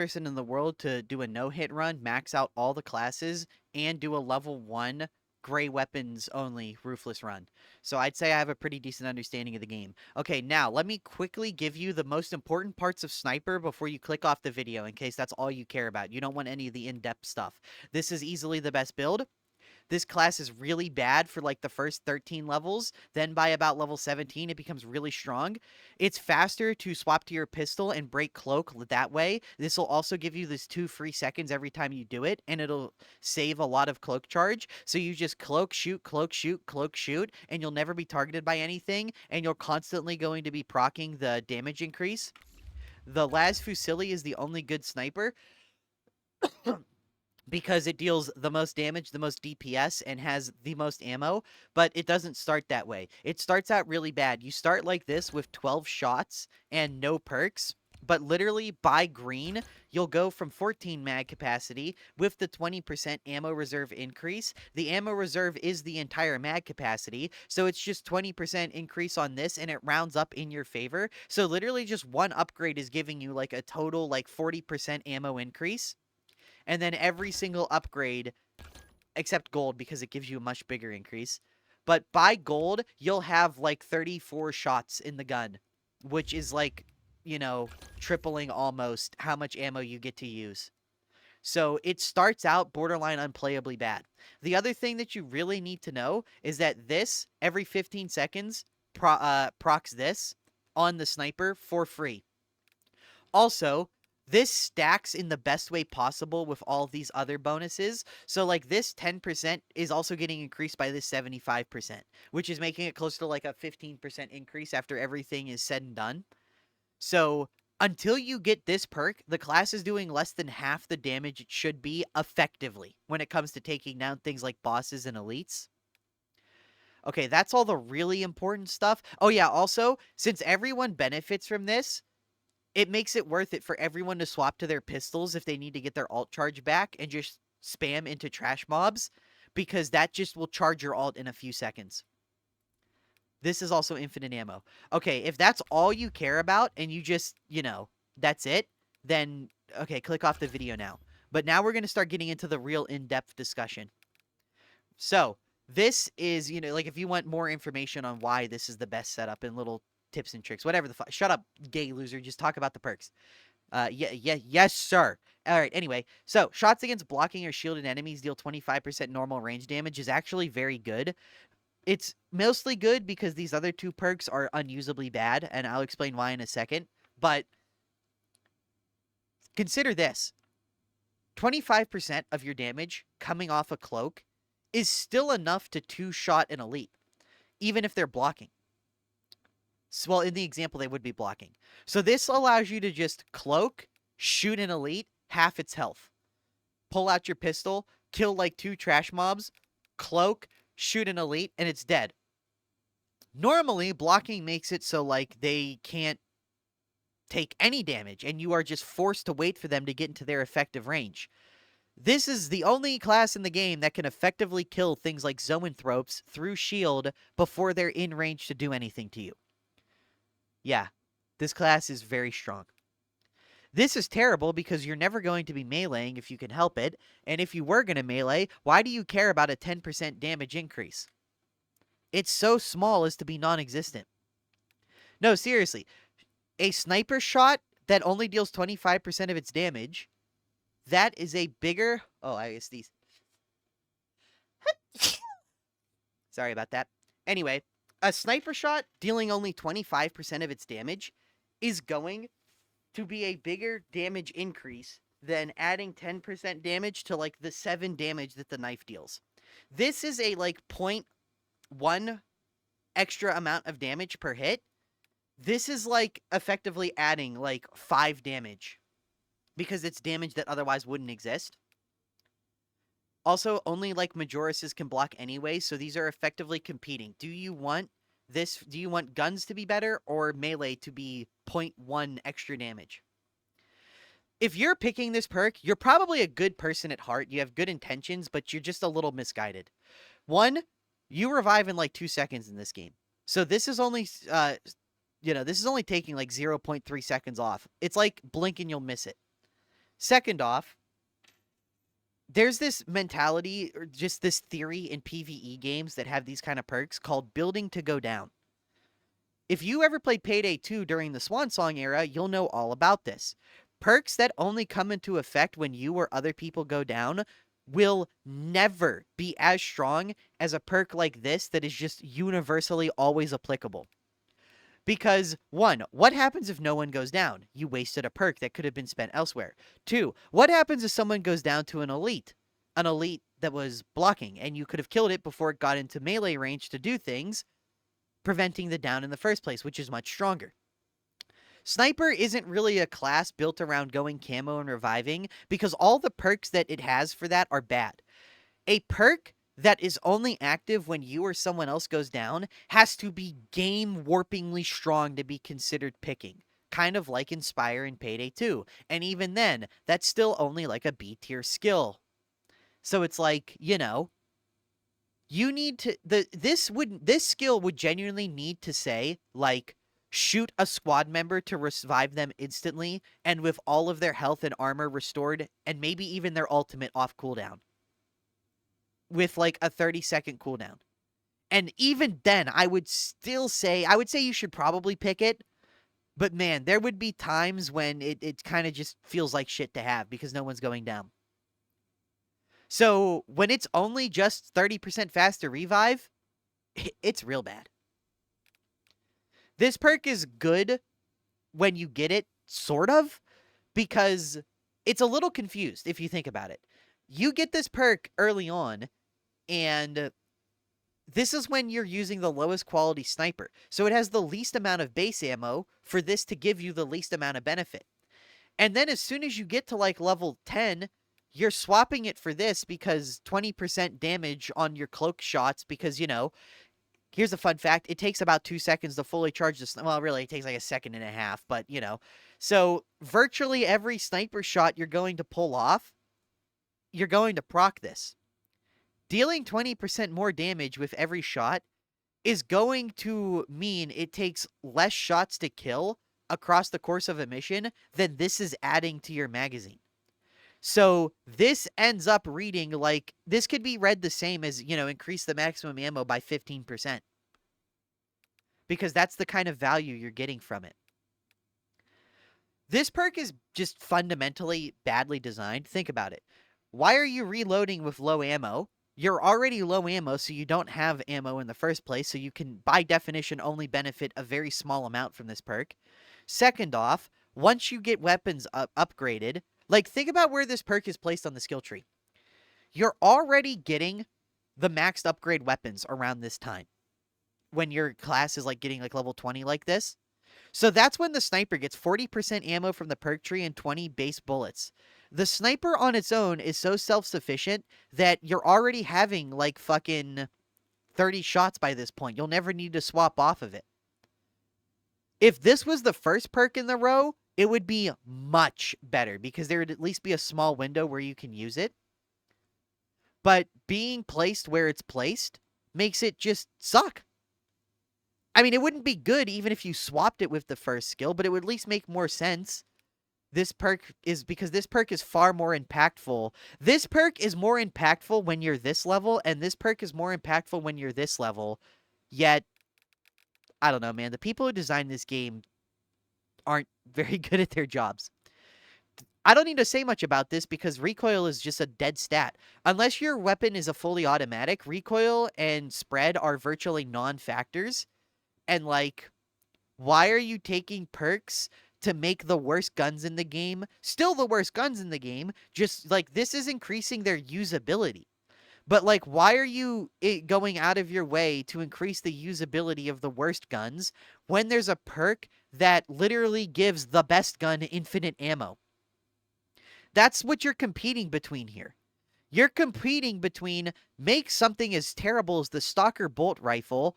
person in the world to do a no-hit run, max out all the classes, and do a level 1 gray weapons only ruthless run. So I'd say I have a pretty decent understanding of the game. Okay, now let me quickly give you the most important parts of Sniper before you click off the video in case that's all you care about. You don't want any of the in-depth stuff. This is easily the best build. This class is really bad for like the first 13 levels. Then by about level 17, it becomes really strong. It's faster to swap to your pistol and break cloak that way. This will also give you this 2 free seconds every time you do it, and it'll save a lot of cloak charge. So you just cloak, shoot, cloak, shoot, cloak, shoot, and you'll never be targeted by anything, and you're constantly going to be proccing the damage increase. The Las Fusilli is the only good sniper because it deals the most damage, the most DPS, and has the most ammo, but it doesn't start that way. It starts out really bad. You start like this with 12 shots and no perks, but literally by green, you'll go from 14 mag capacity with the 20% ammo reserve increase. The ammo reserve is the entire mag capacity, so it's just 20% increase on this, and it rounds up in your favor. So literally just one upgrade is giving you like a total like 40% ammo increase. And then every single upgrade, except gold, because it gives you a much bigger increase. But by gold, you'll have like 34 shots in the gun, which is like, tripling almost how much ammo you get to use. So it starts out borderline unplayably bad. The other thing that you really need to know is that this, every 15 seconds, procs this on the sniper for free. Also, this stacks in the best way possible with all of these other bonuses. So, like, this 10% is also getting increased by this 75%, which is making it close to like a 15% increase after everything is said and done. So, until you get this perk, the class is doing less than half the damage it should be effectively when it comes to taking down things like bosses and elites. Okay, that's all the really important stuff. Oh, yeah, also, since everyone benefits from this, it makes it worth it for everyone to swap to their pistols if they need to get their alt charge back and just spam into trash mobs, because that just will charge your alt in a few seconds. This is also infinite ammo. Okay, if that's all you care about and you just, that's it, then, okay, click off the video now. But now we're going to start getting into the real in-depth discussion. So, this is, like if you want more information on why this is the best setup and little tips and tricks, whatever the fuck. Shut up, gay loser. Just talk about the perks. Yes, sir. All right, anyway. So, shots against blocking or shielded enemies deal 25% normal range damage is actually very good. It's mostly good because these other two perks are unusably bad, and I'll explain why in a second. But consider this. 25% of your damage coming off a cloak is still enough to two-shot an elite, even if they're blocking. So, well, in the example, they would be blocking. So this allows you to just cloak, shoot an elite, half its health. Pull out your pistol, kill like 2 trash mobs, cloak, shoot an elite, and it's dead. Normally, blocking makes it so like they can't take any damage, and you are just forced to wait for them to get into their effective range. This is the only class in the game that can effectively kill things like zoanthropes through shield before they're in range to do anything to you. Yeah, this class is very strong. This is terrible because you're never going to be meleeing if you can help it, and if you were going to melee, why do you care about a 10% damage increase? It's so small as to be non-existent. No, seriously, a sniper shot that only deals 25% of its damage, that is a bigger... Oh, I guess these... Sorry about that. Anyway, a sniper shot dealing only 25% of its damage is going to be a bigger damage increase than adding 10% damage to like the 7 damage that the knife deals. This is a like 0.1 extra amount of damage per hit. This is like effectively adding like 5 damage because it's damage that otherwise wouldn't exist. Also, only like Majoruses can block anyway, so these are effectively competing. Do you want guns to be better or melee to be 0.1 extra damage? If you're picking this perk, you're probably a good person at heart. You have good intentions, but you're just a little misguided. One, you revive in like 2 seconds in this game. So this is only, this is only taking like 0.3 seconds off. It's like blink and you'll miss it. Second off, there's this mentality or just this theory in PvE games that have these kind of perks called building to go down. If you ever played Payday 2 during the Swan Song era, you'll know all about this. Perks that only come into effect when you or other people go down will never be as strong as a perk like this that is just universally always applicable. Because, one, what happens if no one goes down? You wasted a perk that could have been spent elsewhere. Two, what happens if someone goes down to an elite? An elite that was blocking, and you could have killed it before it got into melee range to do things, preventing the down in the first place, which is much stronger. Sniper isn't really a class built around going camo and reviving because all the perks that it has for that are bad. A perk that is only active when you or someone else goes down has to be game warpingly strong to be considered picking. Kind of like Inspire in Payday 2. And even then, that's still only like a B tier skill. So it's like, you need to this skill would genuinely need to say like shoot a squad member to revive them instantly and with all of their health and armor restored and maybe even their ultimate off cooldown with like a 30-second cooldown. And even then I would say you should probably pick it, but man, there would be times when it kind of just feels like shit to have because no one's going down. So when it's only just 30% faster revive, it's real bad. This perk is good when you get it, sort of, because it's a little confused if you think about it. You get this perk early on, and this is when you're using the lowest quality sniper. So it has the least amount of base ammo for this to give you the least amount of benefit. And then as soon as you get to like level 10, you're swapping it for this because 20% damage on your cloak shots because, here's a fun fact. It takes about 2 seconds to fully charge this. Well, really, it takes like a second and a half, but, So virtually every sniper shot you're going to pull off, you're going to proc this. Dealing 20% more damage with every shot is going to mean it takes less shots to kill across the course of a mission than this is adding to your magazine. So this ends up reading like, this could be read the same as, increase the maximum ammo by 15%. Because that's the kind of value you're getting from it. This perk is just fundamentally badly designed. Think about it. Why are you reloading with low ammo? You're already low ammo, so you don't have ammo in the first place, so you can, by definition, only benefit a very small amount from this perk. Second off, once you get weapons upgraded, like, think about where this perk is placed on the skill tree. You're already getting the maxed upgrade weapons around this time. When your class is, like, getting, like, level 20 like this. So that's when the sniper gets 40% ammo from the perk tree and 20 base bullets. The sniper on its own is so self-sufficient that you're already having, like, fucking 30 shots by this point. You'll never need to swap off of it. If this was the first perk in the row, it would be much better because there would at least be a small window where you can use it. But being placed where it's placed makes it just suck. I mean, it wouldn't be good even if you swapped it with the first skill, but it would at least make more sense. This perk is far more impactful. This perk is more impactful when you're this level, and this perk is more impactful when you're this level. Yet, I don't know, man. The people who designed this game aren't very good at their jobs. I don't need to say much about this because recoil is just a dead stat. Unless your weapon is a fully automatic, recoil and spread are virtually non-factors. And, like, why are you taking perks to make the worst guns in the game still the worst guns in the game? Just, like, this is increasing their usability. But, like, why are you going out of your way to increase the usability of the worst guns when there's a perk that literally gives the best gun infinite ammo? That's what you're competing between here. You're competing between make something as terrible as the Stalker bolt rifle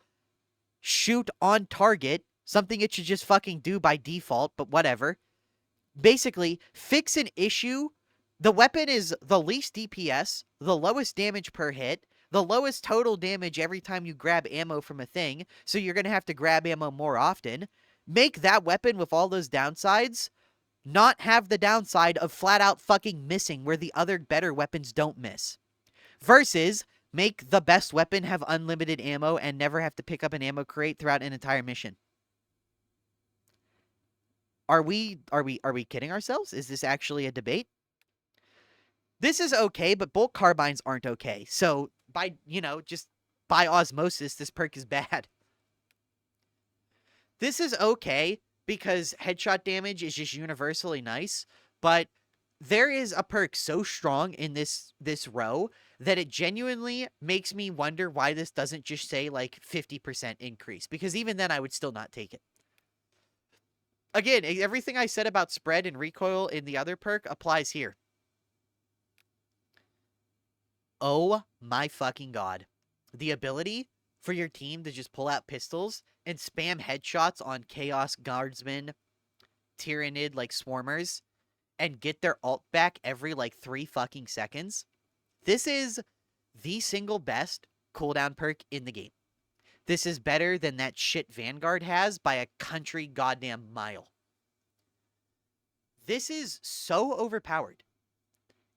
shoot on target, something it should just fucking do by default, but whatever. Basically, fix an issue. The weapon is the least DPS, the lowest damage per hit, the lowest total damage every time you grab ammo from a thing, so you're going to have to grab ammo more often. Make that weapon with all those downsides not have the downside of flat out fucking missing where the other better weapons don't miss. Versus make the best weapon have unlimited ammo and never have to pick up an ammo crate throughout an entire mission. Are we kidding ourselves? Is this actually a debate? This is okay, but bolt carbines aren't okay. So by, just by osmosis, this perk is bad. This is okay because headshot damage is just universally nice, but there is a perk so strong in this row that it genuinely makes me wonder why this doesn't just say like 50% increase, because even then I would still not take it. Again, everything I said about spread and recoil in the other perk applies here. Oh my fucking god. The ability for your team to just pull out pistols and spam headshots on Chaos Guardsmen, Tyrannid like Swarmers, and get their ult back every like 3 fucking seconds. This is the single best cooldown perk in the game. This is better than that shit Vanguard has by a country goddamn mile. This is so overpowered.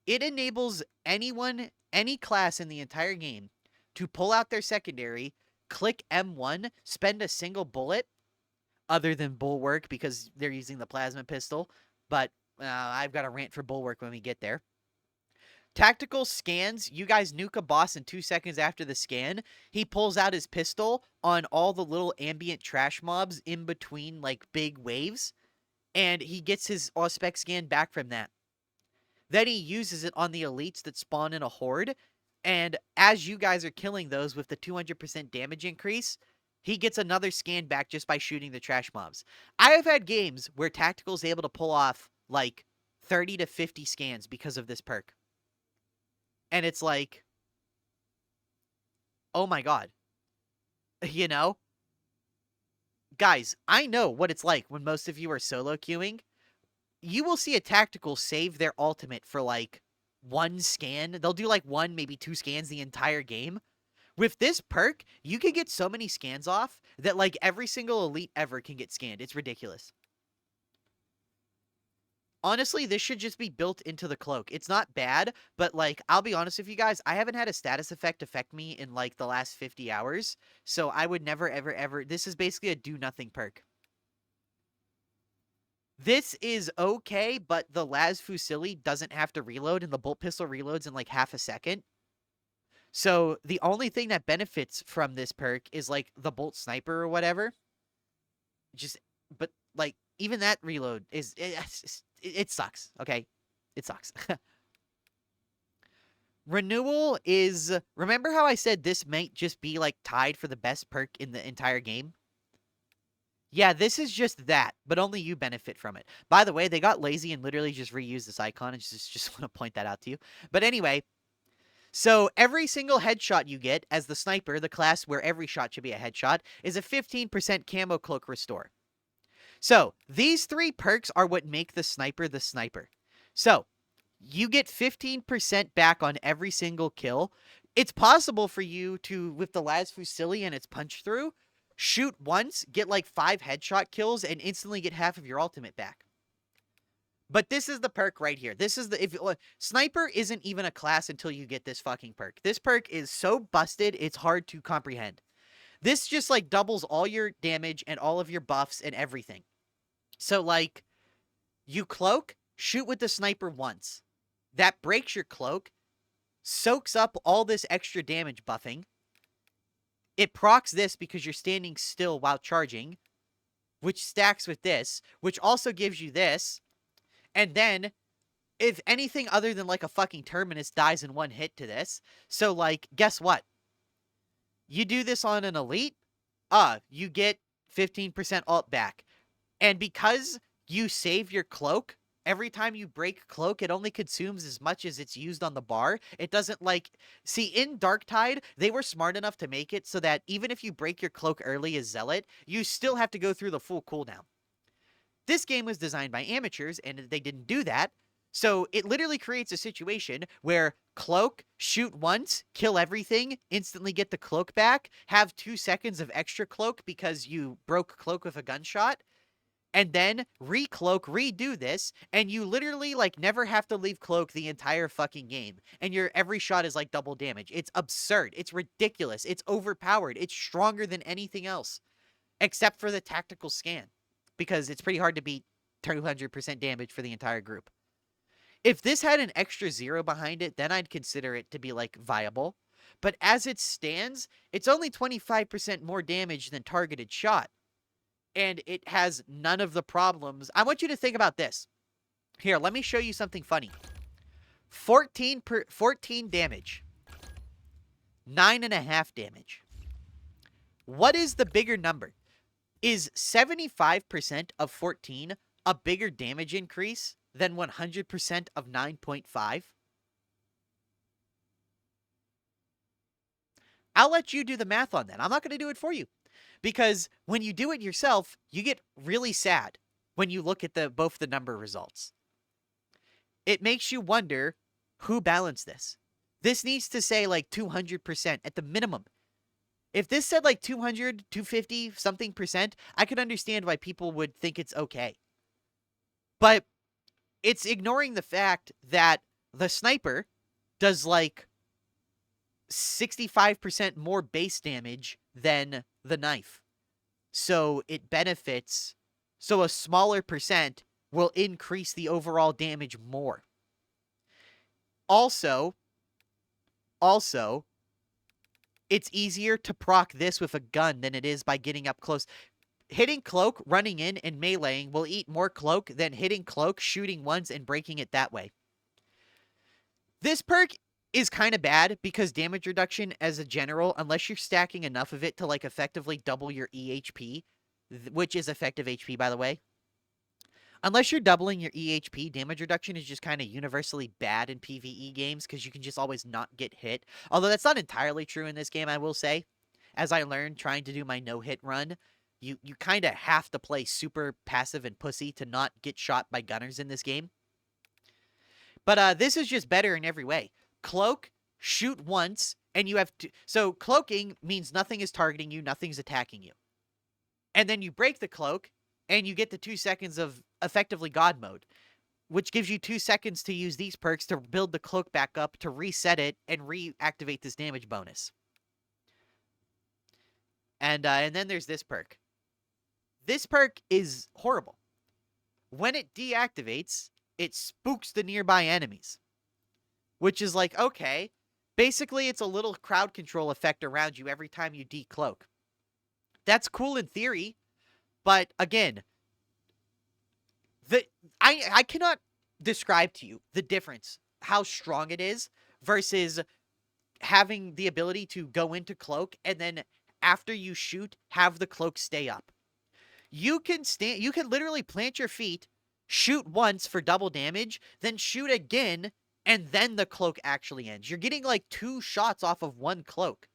It enables anyone, any class in the entire game to pull out their secondary, click M1, spend a single bullet, other than Bulwark because they're using the plasma pistol, but I've got a rant for Bulwark when we get there. Tactical scans, you guys nuke a boss in 2 seconds after the scan. He pulls out his pistol on all the little ambient trash mobs in between like big waves, and he gets his Auspex scan back from that. Then he uses it on the elites that spawn in a horde, and as you guys are killing those with the 200% damage increase, he gets another scan back just by shooting the trash mobs. I have had games where Tactical's able to pull off like 30 to 50 scans because of this perk. And it's like, oh my god. You know? Guys, I know what it's like when most of you are solo queuing. You will see a Tactical save their ultimate for like 1 scan. They'll do like 1, maybe 2 scans the entire game. With this perk, you can get so many scans off that like every single elite ever can get scanned. It's ridiculous. Honestly, this should just be built into the cloak. It's not bad, but like, I'll be honest with you guys, I haven't had a status effect affect me in like the last 50 hours. So I would never, ever, ever. This is basically a do nothing perk. This is okay, but the Las Fusilli doesn't have to reload, and the bolt pistol reloads in like half a second. So the only thing that benefits from this perk is like the bolt sniper or whatever. But like even that reload is it sucks. Okay, it sucks. Renewal is, remember how I said this might just be like tied for the best perk in the entire game? Yeah, this is just that, but only you benefit from it. By the way, they got lazy and literally just reused this icon. I just want to point that out to you. But anyway, so every single headshot you get as the sniper, the class where every shot should be a headshot, is a 15% camo cloak restore. So these 3 perks are what make the sniper the sniper. So you get 15% back on every single kill. It's possible for you to, with the Las Fusilli and its punch through, shoot once, get like 5 headshot kills, and instantly get half of your ultimate back. But this is the perk right here. This is the sniper isn't even a class until you get this fucking perk. This perk is so busted, it's hard to comprehend. This just like doubles all your damage and all of your buffs and everything. So like, you cloak, shoot with the sniper once. That breaks your cloak, soaks up all this extra damage buffing. It procs this because you're standing still while charging, which stacks with this, which also gives you this. And then, if anything other than like a fucking Terminus dies in 1 hit to this, so like, guess what? You do this on an elite, you get 15% ult back. And because you save your cloak, every time you break cloak, it only consumes as much as it's used on the bar. It doesn't like... See, in Darktide, they were smart enough to make it so that even if you break your cloak early as Zealot, you still have to go through the full cooldown. This game was designed by amateurs, and they didn't do that. So it literally creates a situation where cloak, shoot once, kill everything, instantly get the cloak back, have 2 seconds of extra cloak because you broke cloak with a gunshot, and then recloak, redo this, and you literally like never have to leave cloak the entire fucking game. And your every shot is like double damage. It's absurd. It's ridiculous. It's overpowered. It's stronger than anything else, except for the tactical scan, because it's pretty hard to beat 200% damage for the entire group. If this had an extra 0 behind it, then I'd consider it to be like viable. But as it stands, it's only 25% more damage than targeted shot. And it has none of the problems. I want you to think about this. Here, let me show you something funny. 14 damage. 9.5 damage. What is the bigger number? Is 75% of 14 a bigger damage increase than 100% of 9.5? I'll let you do the math on that. I'm not going to do it for you. Because when you do it yourself, you get really sad when you look at both the number results. It makes you wonder who balanced this. This needs to say like 200% at the minimum. If this said like 200, 250 something percent, I could understand why people would think it's okay. But it's ignoring the fact that the sniper does like 65% more base damage than the knife. So it benefits. So a smaller percent will increase the overall damage more. Also, it's easier to proc this with a gun than it is by getting up close. Hitting cloak, running in, and meleeing will eat more cloak than hitting cloak, shooting once, and breaking it that way. This perk is kind of bad because damage reduction as a general, unless you're stacking enough of it to like effectively double your EHP, which is effective HP, by the way. Unless you're doubling your EHP, damage reduction is just kind of universally bad in PvE games because you can just always not get hit. Although that's not entirely true in this game, I will say. As I learned trying to do my no-hit run, you kind of have to play super passive and pussy to not get shot by gunners in this game. But this is just better in every way. Cloak, shoot once, and you have to... So cloaking means nothing is targeting you, nothing's attacking you. And then you break the cloak, and you get the 2 seconds of effectively God mode, which gives you 2 seconds to use these perks to build the cloak back up, to reset it, and reactivate this damage bonus. And then there's this perk. This perk is horrible. When it deactivates, it spooks the nearby enemies. Which is like, okay, basically it's a little crowd control effect around you every time you decloak. That's cool in theory, but again, I cannot describe to you the difference, how strong it is versus having the ability to go into cloak and then after you shoot, have the cloak stay up. You can literally plant your feet, shoot once for double damage, then shoot again, and then the cloak actually ends. You're getting like 2 shots off of 1 cloak.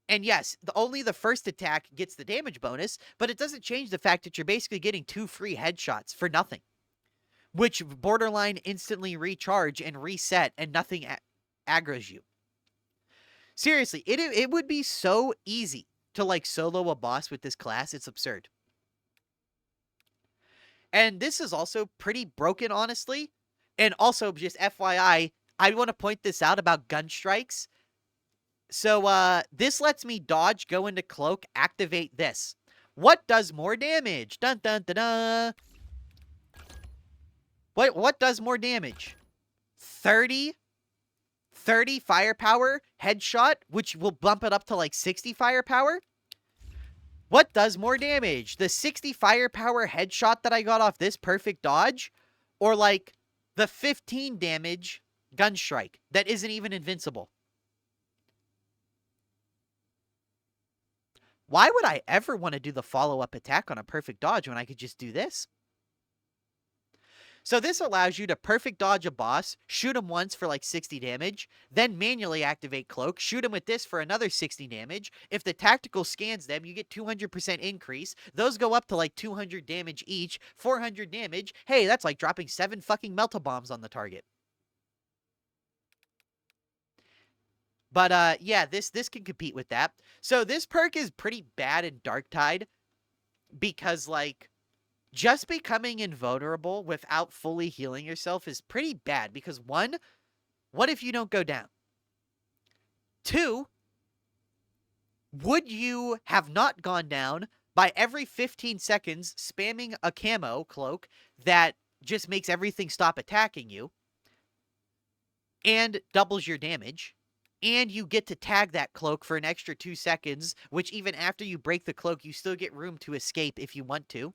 And yes, only the first attack gets the damage bonus, but it doesn't change the fact that you're basically getting 2 free headshots for nothing. Which borderline instantly recharge and reset, and nothing aggroes you. Seriously, it would be so easy to like solo a boss with this class, it's absurd. And this is also pretty broken, honestly. And also, just FYI, I want to point this out about gun strikes. So, this lets me dodge, go into cloak, activate this. What does more damage? Dun dun dun dun. What does more damage? 30 firepower headshot, which will bump it up to like 60 firepower. What does more damage? The 60 firepower headshot that I got off this perfect dodge, or like the 15 damage gun strike that isn't even invincible? Why would I ever want to do the follow-up attack on a perfect dodge when I could just do this? So this allows you to perfect dodge a boss, shoot him once for like 60 damage, then manually activate cloak, shoot him with this for another 60 damage. If the tactical scans them, you get 200% increase. Those go up to like 200 damage each, 400 damage. Hey, that's like dropping 7 fucking melt-a-bombs on the target. But yeah, this can compete with that. So this perk is pretty bad in Darktide because like Just becoming invulnerable without fully healing yourself is pretty bad because one, what if you don't go down? Two, would you have not gone down by every 15 seconds spamming a camo cloak that just makes everything stop attacking you and doubles your damage? And you get to tag that cloak for an extra 2 seconds, which even after you break the cloak, you still get room to escape if you want to.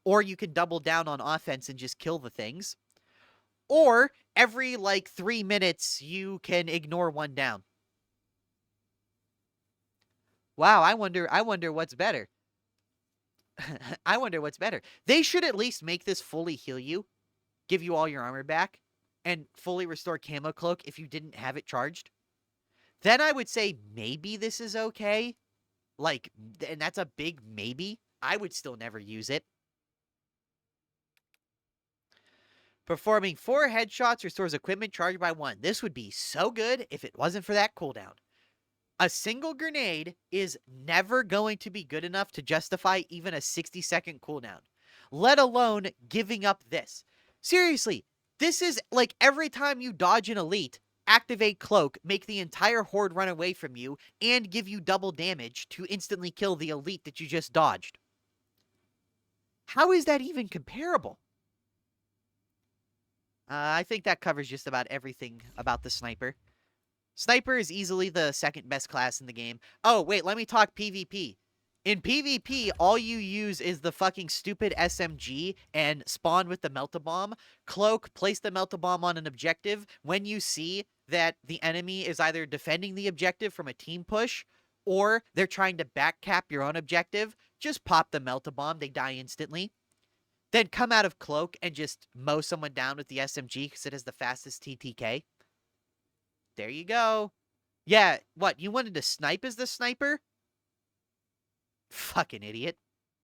Or you can double down on offense and just kill the things. Or every like 3 minutes, you can ignore one down. Wow, I wonder what's better. I wonder what's better. They should at least make this fully heal you, give you all your armor back, and fully restore camo cloak if you didn't have it charged. Then I would say maybe this is okay. Like, and that's a big maybe. I would still never use it. Performing 4 headshots restores equipment charged by 1. This would be so good if it wasn't for that cooldown. A single grenade is never going to be good enough to justify even a 60-second cooldown, let alone giving up this. Seriously, this is like every time you dodge an elite, activate cloak, make the entire horde run away from you, and give you double damage to instantly kill the elite that you just dodged. How is that even comparable? I think that covers just about everything about the sniper. Sniper is easily the second best class in the game. Oh, wait, let me talk PvP. In PvP, all you use is the fucking stupid SMG and spawn with the melt-a-bomb. Cloak, place the melt-a-bomb on an objective. When you see that the enemy is either defending the objective from a team push or they're trying to backcap your own objective, just pop the melt-a-bomb. They die instantly. Then come out of Cloak and just mow someone down with the SMG because it has the fastest TTK. There you go. Yeah, what? You wanted to snipe as the sniper? Fucking idiot.